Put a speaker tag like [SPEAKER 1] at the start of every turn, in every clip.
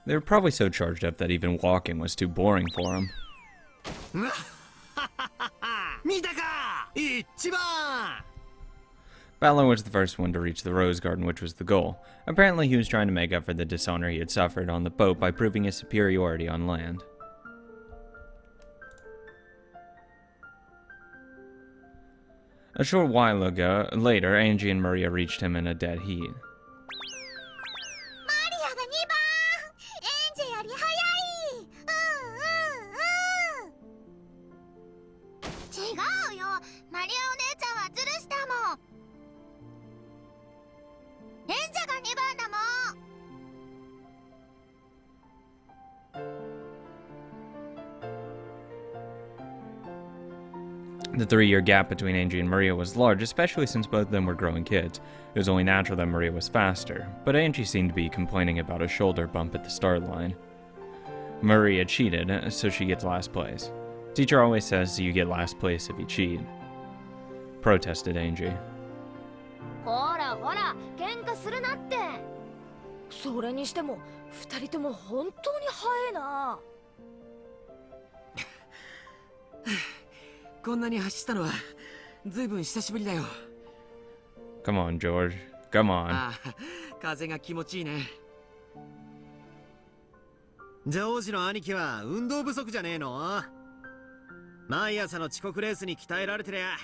[SPEAKER 1] They were probably so charged up that even walking was too boring for them. Balor was the first one to reach the Rose Garden, which was the goal. Apparently he was trying to make up for the dishonor he had suffered on the boat by proving his superiority on land. A short while later, Angie and Maria reached him in a dead heat. The 3-year gap between Angie and Maria was large, especially since both of them were growing kids. It was only natural that Maria was faster, but Angie seemed to be complaining about a shoulder bump at the start line. Maria cheated, so she gets last place. Teacher always says you get last place if you cheat. Protested Angie.
[SPEAKER 2] ほらほら、喧嘩するなって。それにしても、2人とも本当に速いな。
[SPEAKER 3] こんなに走ったのはずいぶん久しぶりだよ。
[SPEAKER 1] Come on, George. Come on.
[SPEAKER 3] ああ、風が気持ちいいね。
[SPEAKER 4] ジョージの兄貴は運動不足じゃねえの？毎朝の遅刻レースに鍛えられてりゃ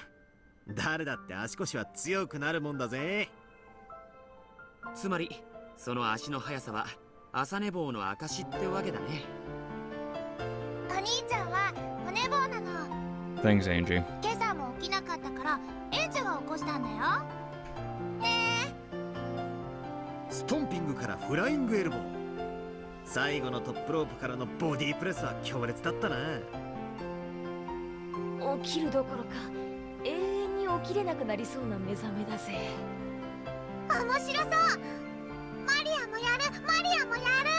[SPEAKER 4] 誰だって足腰は強くなるもんだぜ。
[SPEAKER 3] つまりその足の速さは朝寝坊の証ってわけだね。
[SPEAKER 2] お兄ちゃんは骨棒なの。
[SPEAKER 1] Thanks, Angie.
[SPEAKER 2] 今朝も起きなかったからエンジェが起こしたんだよ。ねえ。
[SPEAKER 4] ストンピングからフライングエルボー。最後のトップロープからのボディープレスは強烈だったな。
[SPEAKER 2] 起きるどころか永遠に起きれなくなりそうな目覚めだぜ。面白そう。マリアもやる、マリアもやる。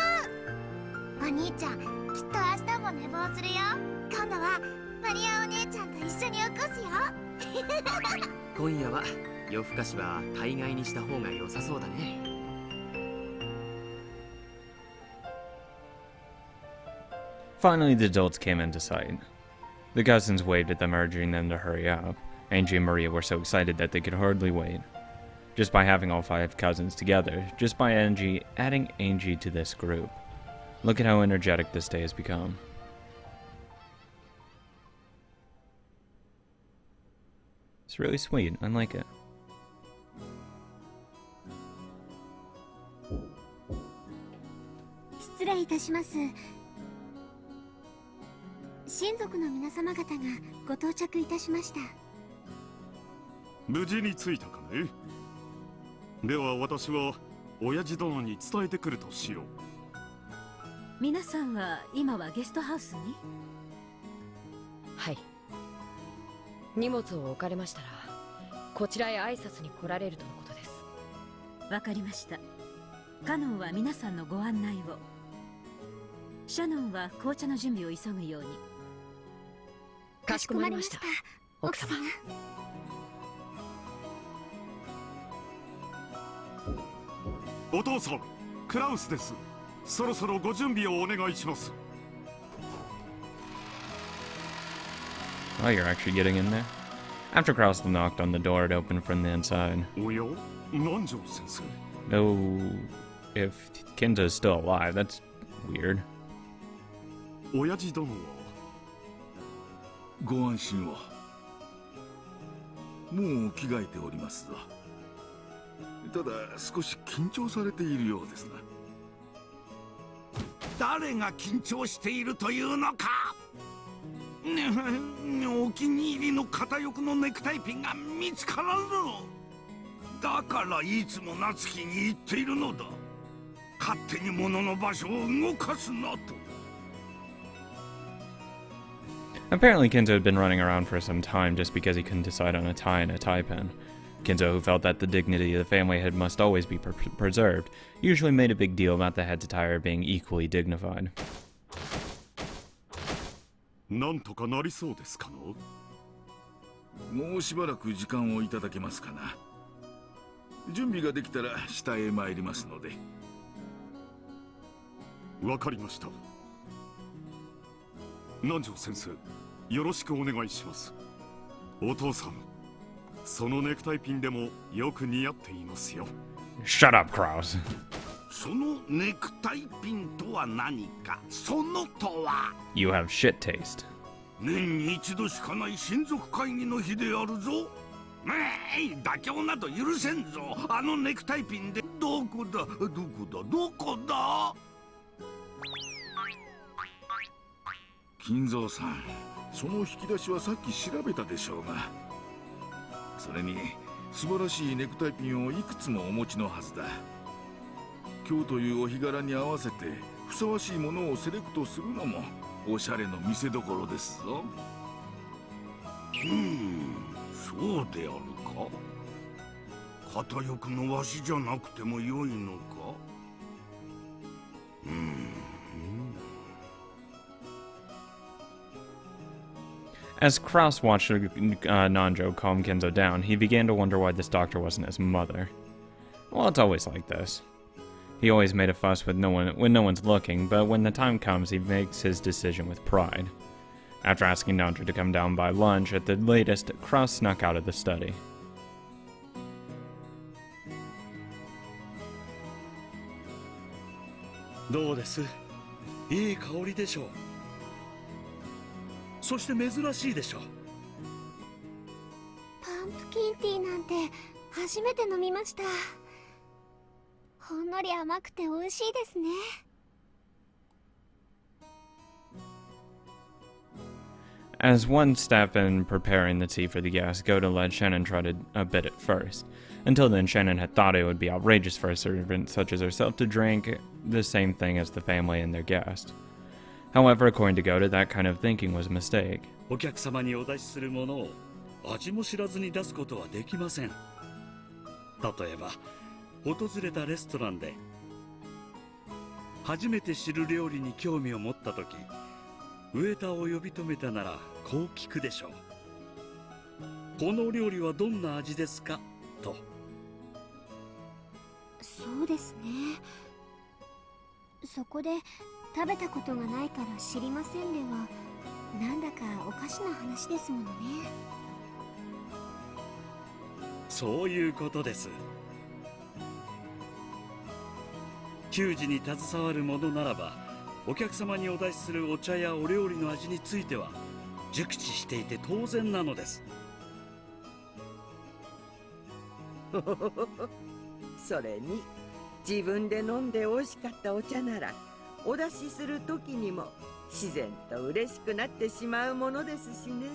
[SPEAKER 2] お兄ちゃん、きっと明日も寝坊するよ。今度はマリアお姉ちゃんと一緒に起こすよ。
[SPEAKER 3] 今夜は夜更かしは大概にした方が良さそうだね。
[SPEAKER 1] Finally, the adults came into sight. The cousins waved at them, urging them to hurry up. Angie and Maria were so excited that they could hardly wait. Just by having all 5 cousins together, just by adding Angie to this group. Look at how energetic this day has become. It's really sweet. I like it.
[SPEAKER 2] 失礼いたします。親族の皆様方がご到着いたしました。
[SPEAKER 5] 無事に着いたかね。では私は親父殿に伝えてくるとしよう。
[SPEAKER 6] 皆さんは今はゲストハウスに？
[SPEAKER 7] はい。荷物を置かれましたらこちらへ挨拶に来られるとのことです。
[SPEAKER 6] わかりました。カノンは皆さんのご案内を。シャノンは紅茶の準備を急ぐように。
[SPEAKER 7] かしこまりました、奥様。
[SPEAKER 5] お父さん、クラウスです。そろそろご準備をお願いします。
[SPEAKER 1] Oh, you're actually getting in there? After Krauss knocked on the door, it opened from the inside.
[SPEAKER 5] おや、南條先生。
[SPEAKER 1] No, if Kenzo is still alive, that's weird.
[SPEAKER 5] 親父殿は
[SPEAKER 8] ご安心を。もう着替えておりますぞ。ただ少し緊張されているようですな。
[SPEAKER 9] 誰が緊張しているというのか。お気に入りの片翼のネクタイピンが見つからぬ。だからいつも夏希に言っているのだ。勝手に物の場所を動かすなと。
[SPEAKER 1] Apparently, Kenzo had been running around for some time just because he couldn't decide on a tie and a tie pin. Kenzo, who felt that the dignity of the family head must always be preserved, usually made a big deal about the head's attire being equally dignified.
[SPEAKER 5] なんとかなりそうですかの？
[SPEAKER 8] もうしばらく時間をいただけますかな。準備ができたら下へ参りますので。
[SPEAKER 5] わかりました。南條先生、よろしくお願いします。お父さん、そのネクタイピンでもよく似合っていますよ。
[SPEAKER 1] Shut up, Krause.
[SPEAKER 9] そのネクタイピンとは何か、そのとは。
[SPEAKER 1] You have shit taste.
[SPEAKER 9] 年に一度しかない親族会議の日であるぞ。妥協など許せんぞ。あのネクタイピンでどこだどこだ。
[SPEAKER 8] 金蔵さん、その引き出しはさっき調べたでしょうが、それに素晴らしいネクタイピンをいくつもお持ちのはずだ。今日というお日柄に合わせてふさわしいものをセレクトするのもおしゃれの見せ所ですぞ。
[SPEAKER 9] そうであるか。片翼のわしじゃなくてもよいのか。
[SPEAKER 1] As Krause watched Nanjo calm Kenzo down, he began to wonder why this doctor wasn't his mother. Well, it's always like this. He always made a fuss with when no one's looking, but when the time comes, he makes his decision with pride. After asking Nanjo to come down by lunch at the latest, Krause snuck out of the study.
[SPEAKER 10] どうです？いい香りでしょう。そして珍しいでしょう。
[SPEAKER 2] パンプキンティーなんて初めて飲みました。ほんのり甘くて美味しいですね。
[SPEAKER 1] As one step in preparing the tea for the guests, Goda let Shannon try a bit at first. Until then, Shannon had thought it would be outrageous for a servant such as herself to drink the same thing as the family and their guest. However, according to Goda, that kind of thinking was a mistake.
[SPEAKER 10] お客様にお出しするものを味も知らずに出すことはできません。例えば、訪れたレストランで初めて知る料理に興味を持ったとき、ウェーターを呼び止めたならこう聞くでしょう。この料理はどんな味ですかと。
[SPEAKER 2] そうですね。そこで食べたことがないから知りませんでは、なんだかおかしな話ですものね。
[SPEAKER 10] そういうことです。給仕に携わるものならば、お客様にお出しするお茶やお料理の味については熟知していて当然なのです。
[SPEAKER 11] それに自分で飲んで美味しかったお茶ならお出しする時にも自然と嬉しくなってしまうものですしね。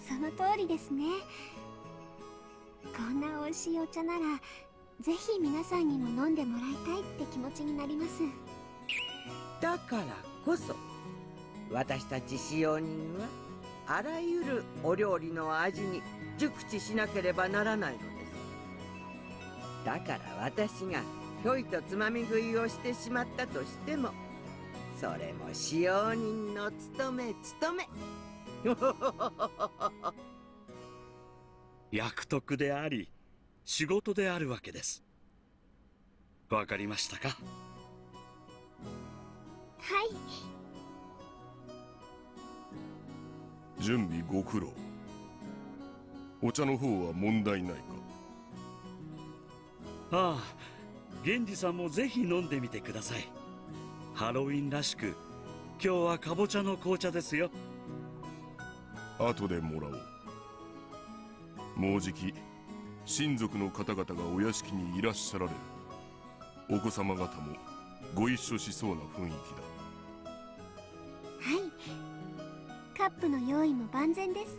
[SPEAKER 2] その通りですね。こんな美味しいお茶ならぜひ皆さんにも飲んでもらいたいって気持ちになります。
[SPEAKER 11] だからこそ私たち使用人はあらゆるお料理の味に熟知しなければならないのです。だから私がひょいとつまみ食いをしてしまったとしても、それも使用人の務め。
[SPEAKER 10] 役得であり仕事であるわけです。わかりましたか？
[SPEAKER 2] はい。
[SPEAKER 8] 準備ご苦労。お茶の方は問題ないか？
[SPEAKER 10] ああ、源氏さんもぜひ飲んでみてください。ハロウィンらしく今日はかぼちゃの紅茶ですよ。
[SPEAKER 8] 後でもらおう。もうじき親族の方々がお屋敷にいらっしゃられる。お子様方もご一緒しそうな雰囲気だ。
[SPEAKER 2] はい。カップの用意も万全です。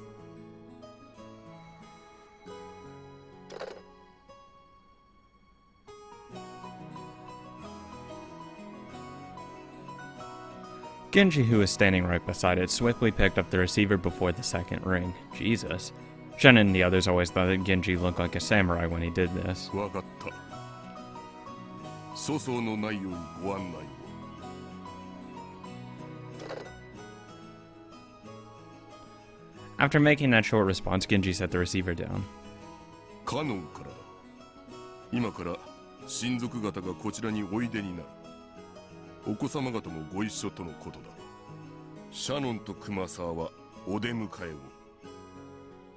[SPEAKER 1] Genji, who was standing right beside it, swiftly picked up the receiver before the second ring. Jesus. Shannon and the others always thought that Genji looked like a samurai when he did this.
[SPEAKER 8] わかった。粗相のないようにご案内を。
[SPEAKER 1] After making that short response, Genji set the receiver down.
[SPEAKER 8] カノンからだ。今から親族方がこちらにおいでになる。
[SPEAKER 5] お子様方もご一緒とのことだ。シャノンと熊沢はお出迎えを、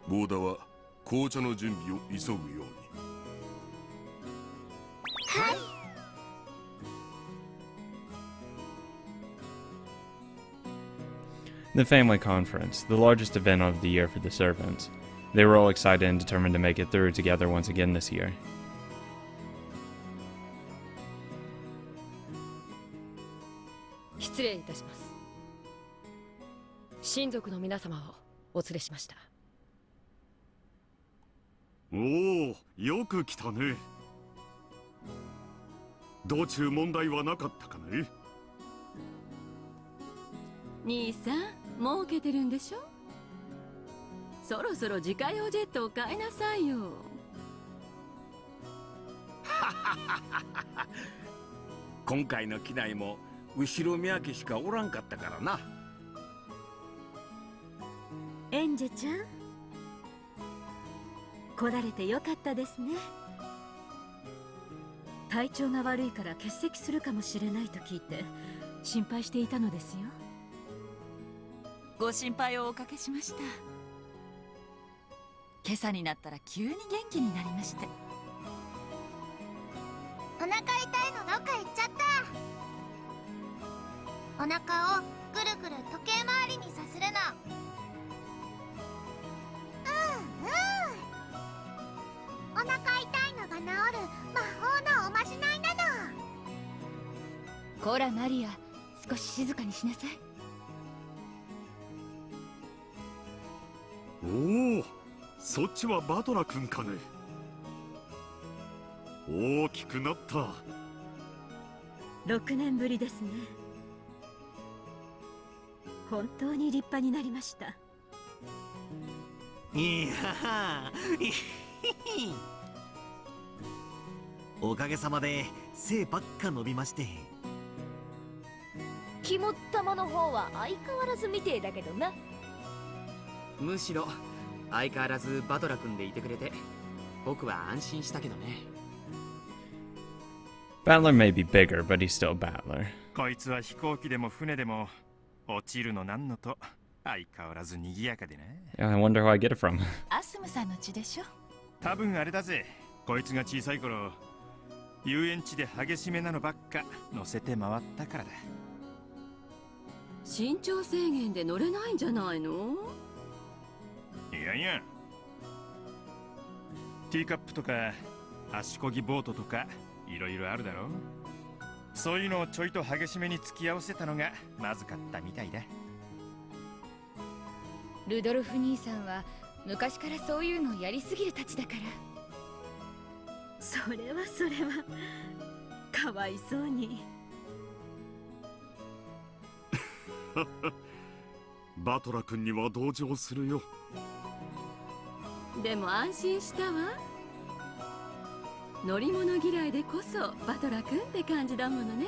[SPEAKER 5] ボーダは紅茶の準備を急ぐように。
[SPEAKER 2] はい。
[SPEAKER 1] The family conference, the largest event of the year for the servants. They were all excited and determined to make it through together once again this year.
[SPEAKER 7] 失礼いたします。親族の皆様をお連れしました。
[SPEAKER 5] おお、よく来たね。道中問題はなかったかね。
[SPEAKER 12] 兄さん、儲けてるんでしょ。そろそろ自家用ジェットを買いなさいよ。
[SPEAKER 9] 今回の機内も後ろ宮家しかおらんかったからな。
[SPEAKER 6] エンジェちゃん、来られてよかったですね。体調が悪いから欠席するかもしれないと聞いて心配していたのですよ。
[SPEAKER 12] ご心配をおかけしました。今朝になったら急に元気になりまして。
[SPEAKER 2] お腹痛いのどっか行っちゃった。お腹をぐるぐる時計回りにさせるの。お腹痛いのが治る魔法のおまじないなの。
[SPEAKER 12] こらマリア、少し静かにしなさい。
[SPEAKER 5] おお、そっちはバトラ君かね。大きくなった。
[SPEAKER 6] 6年ぶりですね。本当に立派になりました。
[SPEAKER 4] いやおかげさまで背ばっか伸びまして。
[SPEAKER 2] 肝っ玉の方は相変わらずみてえだけどな。
[SPEAKER 3] むしろ相変わらずバトラ君でいてくれて僕は安心したけどね。
[SPEAKER 1] Battler may be bigger, but he's still Battler.
[SPEAKER 13] こいつは飛行機でも船でも落ちるのなんのと相変わらず賑やかでね。
[SPEAKER 1] Yeah, I wonder who I get it from.
[SPEAKER 12] アスムさんの血でしょ。
[SPEAKER 13] 多分あれだぜ。こいつが小さい頃遊園地で激しめなのばっか乗せて回ったからだ。
[SPEAKER 12] 身長制限で乗れないんじゃないの？
[SPEAKER 13] いやいや、ティーカップとか足こぎボートとかいろいろあるだろ。そういうのをちょいと激しめに付き合わせたのがまずかったみたいだ。
[SPEAKER 14] ルドルフ兄さんは昔からそういうのやりすぎるたちだから。
[SPEAKER 6] それはかわいそうに。
[SPEAKER 5] バトラ君には同情するよ。
[SPEAKER 12] でも安心したわ。乗り物嫌いでこそバトラ君って感じだものね。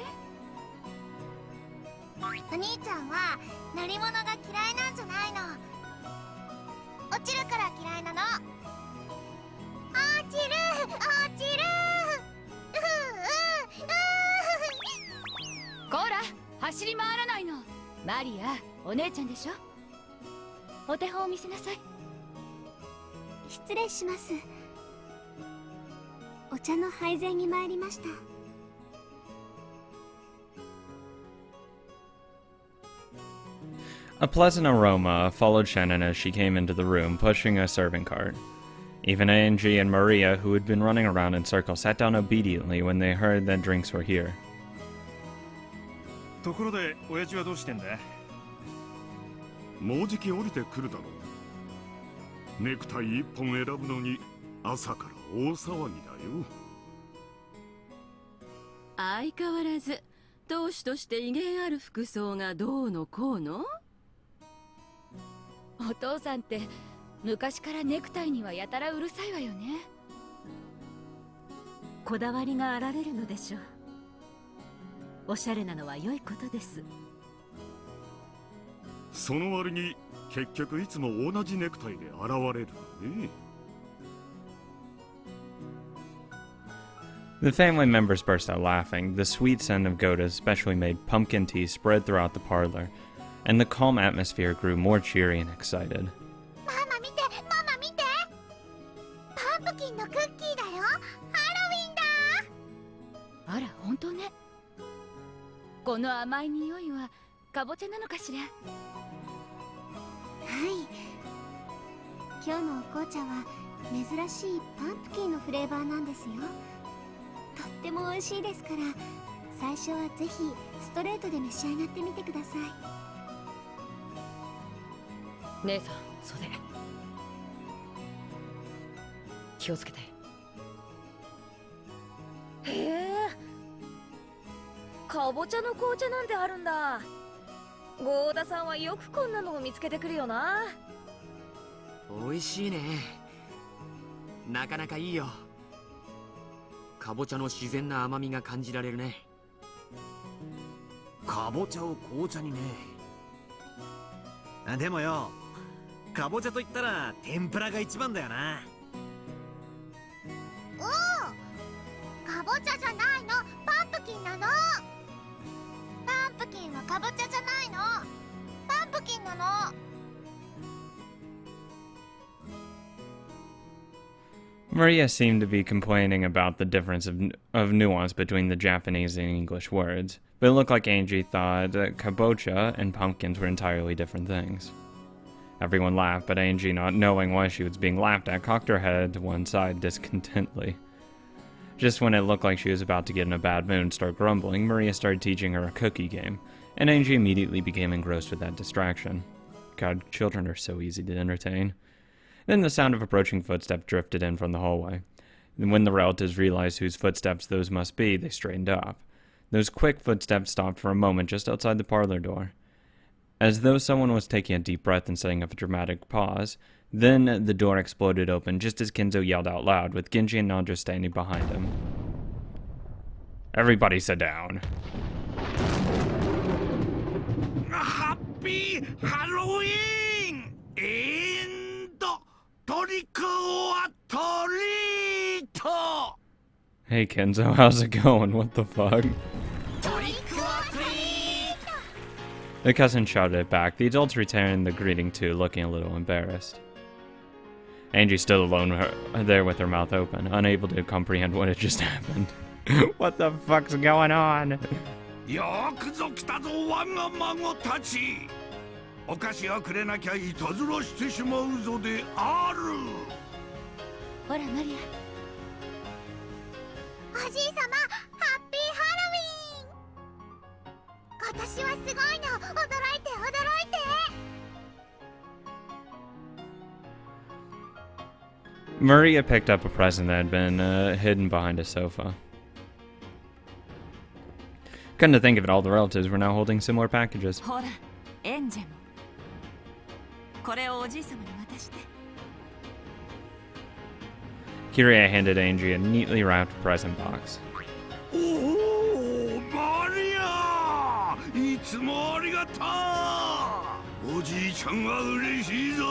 [SPEAKER 2] お兄ちゃんは乗り物が嫌いなんじゃないの。落ちるから嫌いなの。落ちる落ちる。
[SPEAKER 14] こら走り回らないの。マリア、お姉ちゃんでしょ。お手本を見せなさい。
[SPEAKER 2] 失礼します。お茶の配膳に参りました。
[SPEAKER 1] A pleasant aroma followed Shannon as she came into the room, pushing a serving cart. Even Angie and Maria, who had been running around in circles, sat down obediently when they heard that drinks were here.
[SPEAKER 13] ところで親父はどうしてんだ？
[SPEAKER 5] もうじき降りてくるだろう。ネクタイ一本選ぶのに朝から大騒ぎだよ。
[SPEAKER 12] 相変わらず当主として威厳ある服装がどうのこうの？
[SPEAKER 14] お父さんって昔からネクタイにはやたらうるさいわよね。
[SPEAKER 6] こだわりがあられるのでしょう。おしゃれなのは良いことです。
[SPEAKER 5] その割に結局いつも同じネクタイで現れるのね。
[SPEAKER 1] The family members burst out laughing. The sweet scent of Goda's specially made pumpkin tea spread throughout the parlor, and the calm atmosphere grew more cheery and excited.
[SPEAKER 2] ママ見てママ見てパンプキンのクッキーだよハロウィンだ
[SPEAKER 14] あら本当ね。この甘い匂いはかぼちゃなのかしら。
[SPEAKER 2] はい今日のお紅茶は珍しいパンプキンのフレーバーなんですよ。とっても美味しいですから最初はぜひストレートで召し上がってみてください。
[SPEAKER 7] 姉さん袖気をつけて。
[SPEAKER 15] へえかぼちゃの紅茶なんてあるんだ。ゴーダさんはよくこんなのを見つけてくるよな。
[SPEAKER 3] 美味しいね。なかなかいいよ。かぼちゃの自然な甘みが感じられるね。
[SPEAKER 4] かぼちゃを紅茶にね。でもよかぼちゃと言ったら天ぷらが一番だよな。
[SPEAKER 2] おおかぼちゃじゃないのパンプキンなの。パンプキンはかぼちゃじゃないのパンプキンなの。
[SPEAKER 1] Maria seemed to be complaining about the difference of nuance between the Japanese and English words, but it looked like Angie thought kabocha and pumpkins were entirely different things. Everyone laughed, but Angie, not knowing why she was being laughed at, cocked her head to one side discontently. Just when it looked like she was about to get in a bad mood and start grumbling, Maria started teaching her a cookie game, and Angie immediately became engrossed with that distraction. God, children are so easy to entertain. Then the sound of approaching footsteps drifted in from the hallway. And when the relatives realized whose footsteps those must be, they straightened up. Those quick footsteps stopped for a moment just outside the parlor door. As though someone was taking a deep breath and setting up a dramatic pause, then the door exploded open just as Kenzo yelled out loud, with Genji and Nandra standing behind him. Everybody sit down.
[SPEAKER 9] Happy Halloween! Trick or treat!
[SPEAKER 1] Hey Kenzo, how's it going? What the fuck? The cousin shouted it back. The adults returned the greeting too, looking a little embarrassed. Angie stood alone there with her mouth open, unable to comprehend what had just happened. What the fuck's going on?
[SPEAKER 9] よくぞ来たぞ我が孫たち。お菓子をくれなきゃいたずらしてしまうぞである。
[SPEAKER 14] ほらマリ
[SPEAKER 2] おじいさまハッピーハロウィーン。今年はすごいの驚いて驚いて。
[SPEAKER 1] Maria picked up a present that had been hidden behind a sofa. Come to think of it, all the relatives were now holding similar packages.
[SPEAKER 6] ほらエンジェもこれをおじい様に渡して。
[SPEAKER 1] Kiria handed Angie a neatly wrapped present box.
[SPEAKER 9] おお、マリア、いつもありがとう。おじいちゃんは嬉しいぞ。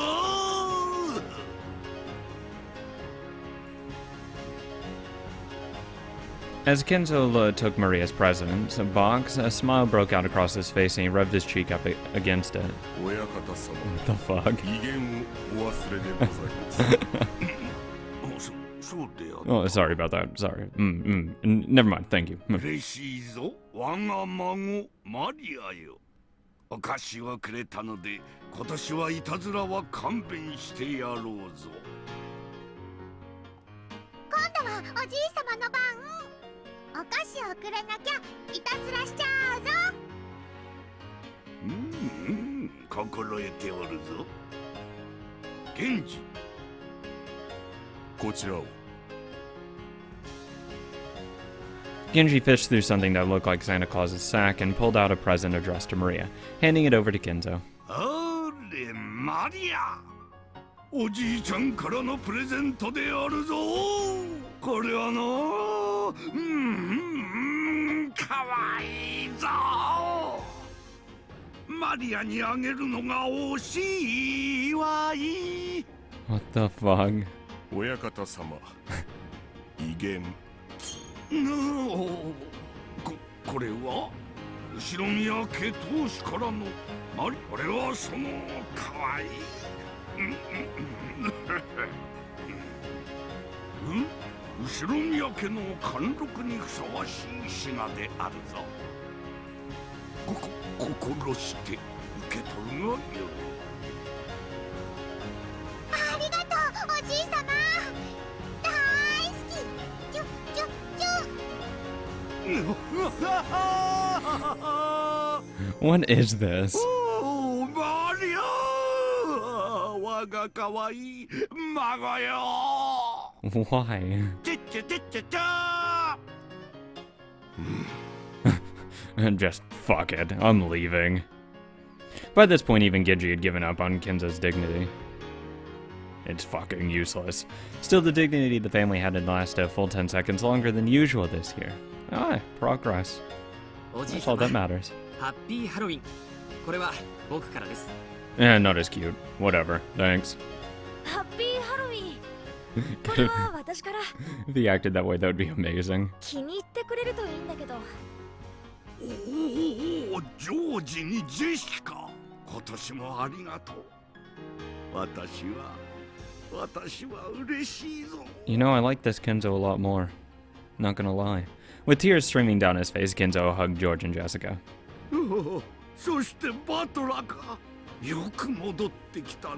[SPEAKER 1] As Kenzo took Maria's present, box, a smile broke out across his face and he rubbed his cheek up against it. What the fuck? Oh, sorry about that. Sorry. Never mind. Thank you.
[SPEAKER 9] 嬉しいぞ、我が孫マリアよ。お菓子をくれたので、今年はいたずらは勘弁してやろうぞ。
[SPEAKER 2] 今度はおじいさまの番。お菓子をくれなきゃいたずらしちゃうぞ。
[SPEAKER 9] 心得ておるぞ。源氏、
[SPEAKER 5] こちらを。
[SPEAKER 1] Genji fished through something that looked like Santa Claus's sack and pulled out a present addressed to Maria, handing it over to Kenzo.
[SPEAKER 9] あれ、マリア。おじいちゃんからのプレゼントであるぞ。これはの、かわいいぞ。マリアにあげるのが惜しいわい。
[SPEAKER 1] What the fuck?
[SPEAKER 5] 親方様、威厳。
[SPEAKER 9] これは後ろ宮家当主からのこれはそのかわいい後ろ宮家の貫禄にふさわしい品であるぞ。心して受け取るがよい。
[SPEAKER 2] ありがとうおじいさま。大好き。チュチュチュ。
[SPEAKER 1] What is this?
[SPEAKER 9] マリオ、我がかわいい孫よ。
[SPEAKER 1] Why?
[SPEAKER 9] チュチュチュチュチュ。
[SPEAKER 1] Just fuck it. I'm leaving. By this point, even Genji had given up on Kinzo's dignity. It's fucking useless. Still, the dignity the family had had lasted a full 10 seconds longer than usual this year. Ah, progress. That's all that matters.
[SPEAKER 3] ハッピーハロウィン。これは僕からです。
[SPEAKER 1] Eh, not as cute. Whatever. Thanks.
[SPEAKER 15] ハッピーハロウィン。これは私から。
[SPEAKER 1] If he acted that way, that would be amazing.
[SPEAKER 15] 気に入ってくれるといいんだけど。
[SPEAKER 9] おお、ジョージにジェシカ。今年もありがとう。私は嬉しいぞ。
[SPEAKER 1] You know, I like this Kenzo a lot more. Not gonna lie. With tears streaming down his face, Kenzo hugged George and Jessica.
[SPEAKER 9] そしてバトラーか。よく戻ってきたな、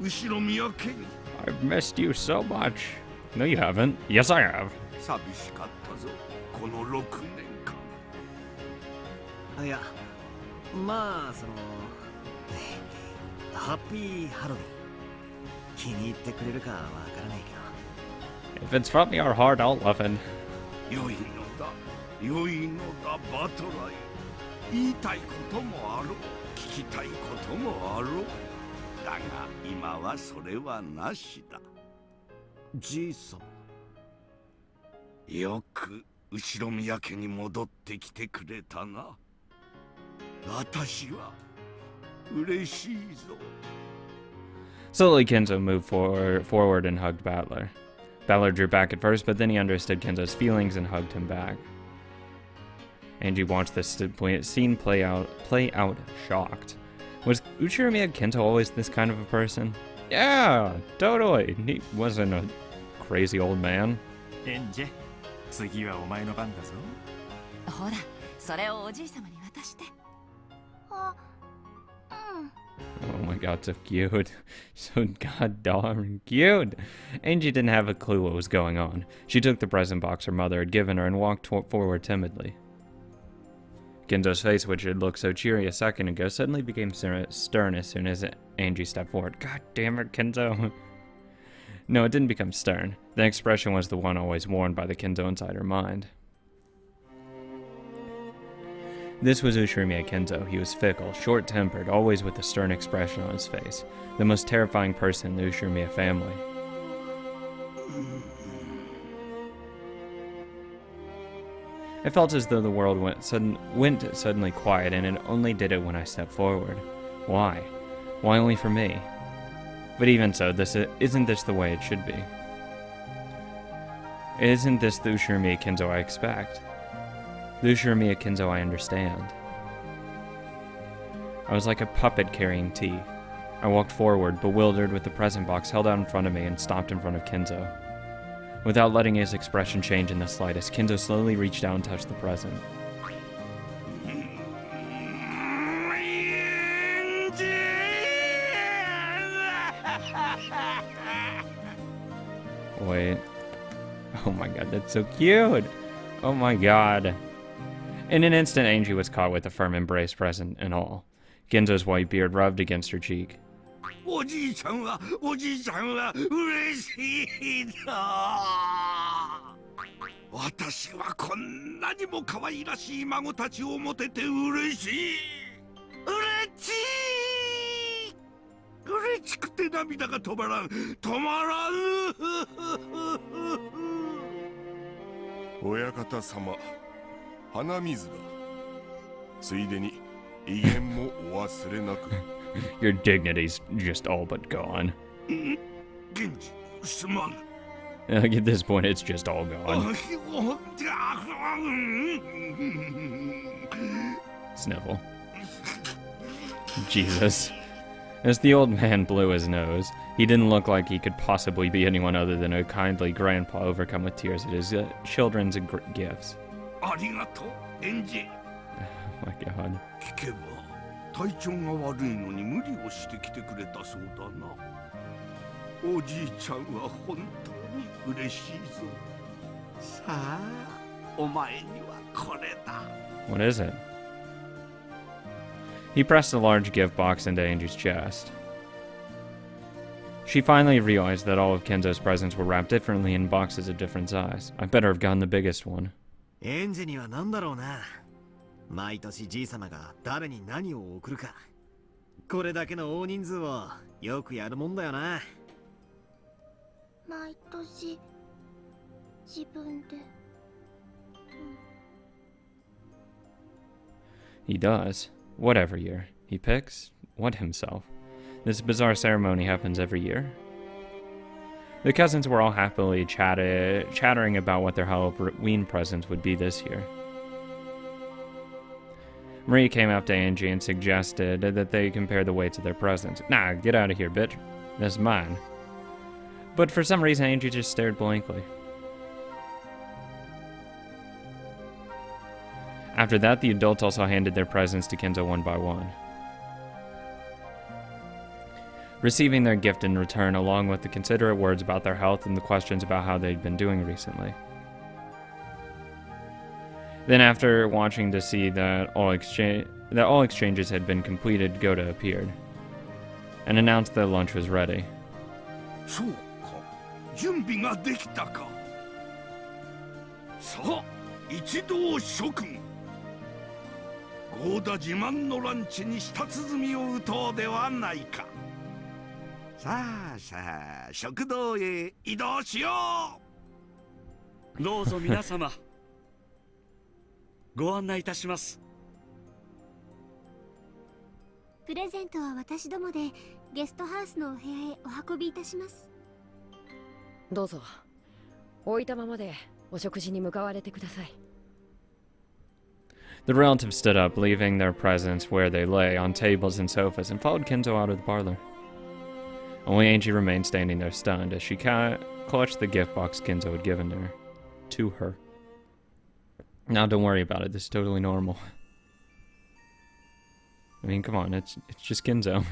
[SPEAKER 9] 後ろ宮家に。
[SPEAKER 1] I've missed you so much. No, you haven't. Yes, I have.
[SPEAKER 9] 寂しかったぞ、この6年間。
[SPEAKER 4] いや、まあそのハッピーハロウィン気に入ってくれるかわからないけど。
[SPEAKER 1] If it's from your heart, I'll love it.
[SPEAKER 9] 良いのだバトラー。言いたいこともあろう、聞きたいこともあろう。だが今はそれはなしだ。
[SPEAKER 4] じいさん、
[SPEAKER 9] よく後ろ宮家に戻ってきてくれたな。私は嬉しいぞ。
[SPEAKER 1] Slowly, Kenzo moved forward and hugged Battler. Battler drew back at first, but then he understood Kenzo's feelings and hugged him back. Angie watched this scene play out, shocked. Was Uchiromiya Kento always this kind of a person? Yeah, totally. He wasn't a crazy old man.
[SPEAKER 13] Angie, 次はお前の番だぞ。
[SPEAKER 14] ほら、それをおじいさまに渡して。
[SPEAKER 2] あ、
[SPEAKER 1] Oh my god, so cute. So goddamn cute. Angie didn't have a clue what was going on. She took the present box her mother had given her and walked forward timidly. Kenzo's face, which had looked so cheery a second ago, suddenly became stern as soon as Angie stepped forward. God damn it, Kenzo. No, it didn't become stern. The expression was the one always worn by the Kenzo inside her mind. This was Uchiromiya Kenzo. He was fickle, short-tempered, always with a stern expression on his face. The most terrifying person in the Uchiromiya family. It felt as though the world went suddenly quiet, and it only did it when I stepped forward. Why? Why only for me? But even so, isn't this the way it should be? Isn't this the Uchiromiya Kenzo I expect? The Uchiromiya Kenzo I understand. I was like a puppet carrying tea. I walked forward, bewildered with the present box held out in front of me, and stopped in front of Kenzo. Without letting his expression change in the slightest, Kenzo slowly reached out and touched the present. Wait. Oh my god, that's so cute! Oh my god. In an instant, Angie was caught with a firm embrace, present and all. Kenzo's white beard rubbed against her cheek.
[SPEAKER 9] おじいちゃんは嬉しいだ。私はこんなにも可愛らしい孫たちを持てて嬉しい。嬉しくて涙が止まらん。
[SPEAKER 5] 親方様、鼻水が。ついでに威厳もお忘れなく。
[SPEAKER 1] Your dignity's just all but gone.
[SPEAKER 9] 源氏、すまぬ。
[SPEAKER 1] Like, at this point, it's just all gone. Snivel. Jesus. As the old man blew his nose, he didn't look like he could possibly be anyone other than a kindly grandpa overcome with tears at his children's gifts. Oh my god.
[SPEAKER 9] 聞けば体調が悪いのに無理をしてきてくれたそうだな。おじいちゃんは本当に嬉しいぞ。さあ、お前にはこれだ。
[SPEAKER 1] What is it? He pressed a large gift box into Angie's chest. She finally realized that all of Kenzo's presents were wrapped differently in boxes of different size. I better have gotten the biggest one.
[SPEAKER 4] エンジには何だろうな。毎年じいさまが誰に何を送るか。これだけの大人数をよくやるもんだよな。
[SPEAKER 2] 毎年自分で。
[SPEAKER 1] He does. Whatever year. He picks what himself. This bizarre ceremony happens every year. The cousins were all happily chattering about what their Halloween presents would be this year. Maria came up to Angie and suggested that they compare the weights of their presents. Nah, get out of here, bitch. That's mine. But for some reason, Angie just stared blankly. After that, the adults also handed their presents to Kenzo one by one, receiving their gift in return, along with the considerate words about their health and the questions about how they'd been doing recently. Then, after watching to see that all exchanges had been completed, Goda appeared and announced that lunch was ready.
[SPEAKER 9] そうか、準備ができたか。さあ、一同諸君。ゴーダ自慢のランチに舌鼓を打とうではないか。さあさあ、食堂へ移動しよ
[SPEAKER 10] う。どうぞ皆様。ご案内いたします。
[SPEAKER 2] プレゼントは私どもでゲストハウスのお部屋へお運びいたします。
[SPEAKER 7] どうぞ置いたままでお食事に向かわれてください。
[SPEAKER 1] The relatives stood up, leaving their presents where they lay on tables and sofas, and followed Kenzo out of the parlor. Only Angie remained standing there stunned as she clutched the gift box Kenzo had given her. To her. Now don't worry about it, this is totally normal. I mean, come on, it's just Kenzo.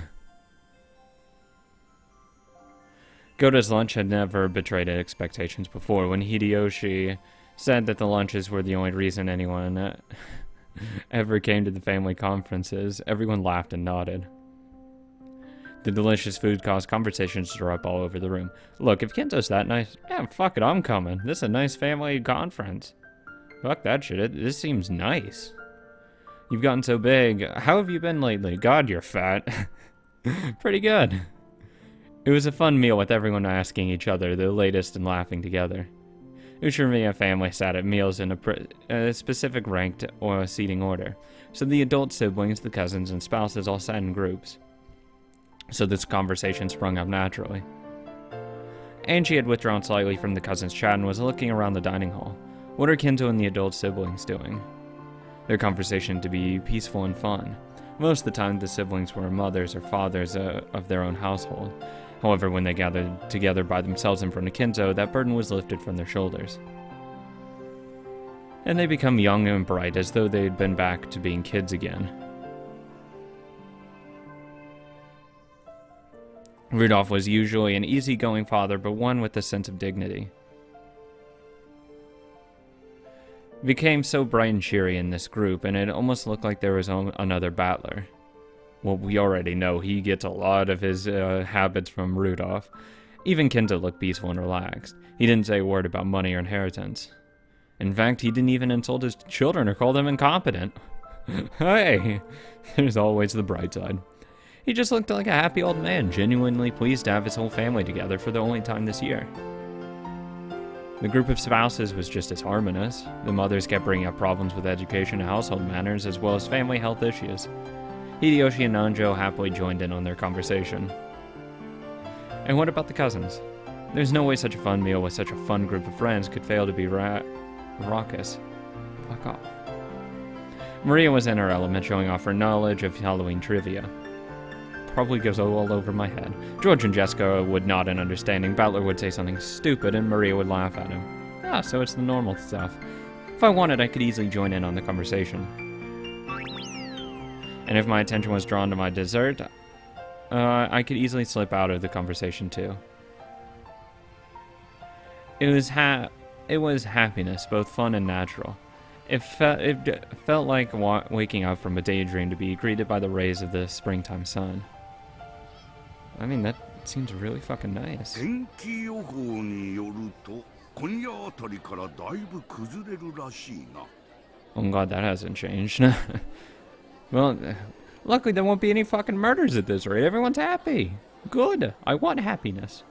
[SPEAKER 1] Goda's lunch had never betrayed expectations before. When Hideyoshi said that the lunches were the only reason anyone ever came to the family conferences, everyone laughed and nodded. The delicious food caused conversations to stir up all over the room. Look, if Kenzo's that nice, yeah, fuck it, I'm coming. This is a nice family conference. Fuck that shit, this seems nice. You've gotten so big. How have you been lately? God, you're fat. Pretty good. It was a fun meal with everyone asking each other the latest and laughing together. Uchimiya family sat at meals in a specific ranked or seating order, so the adult siblings, the cousins, and spouses all sat in groups. So this conversation sprung up naturally. Angie had withdrawn slightly from the cousins' chat and was looking around the dining hall. What are Kenzo and the adult siblings doing? Their conversation to be peaceful and fun. Most of the time, the siblings were mothers or fathers of their own household. However, when they gathered together by themselves in front of Kenzo, that burden was lifted from their shoulders. And they become young and bright, as though they'd been back to being kids again. Rudolph was usually an easygoing father, but one with a sense of dignity. Became so bright and cheery in this group, and it almost looked like there was another battler. Well, we already know he gets a lot of his habits from Rudolph. Even Kenzo looked peaceful and relaxed. He didn't say a word about money or inheritance. In fact, he didn't even insult his children or call them incompetent. Hey, there's always the bright side. He just looked like a happy old man, genuinely pleased to have his whole family together for the only time this year. The group of spouses was just as harmonious. The mothers kept bringing up problems with education and household manners, as well as family health issues. Hideyoshi and Anjo happily joined in on their conversation. And what about the cousins? There's no way such a fun meal with such a fun group of friends could fail to be raucous. Fuck off. Maria was in her element, showing off her knowledge of Halloween trivia. Probably goes all over my head. George and Jessica would nod in understanding. Butler would say something stupid, and Maria would laugh at him. Ah, so it's the normal stuff. If I wanted, I could easily join in on the conversation. And if my attention was drawn to my dessert, I could easily slip out of the conversation too. It was happiness, both fun and natural. It felt like waking up from a daydream to be greeted by the rays of the springtime sun. I mean, that seems really fucking nice.
[SPEAKER 9] 天気予報によると今夜あたりからだいぶ崩れるらしいな。
[SPEAKER 1] Oh god, that hasn't changed. Well, luckily there won't be any fucking murders at this rate. Everyone's happy. Good. I want happiness.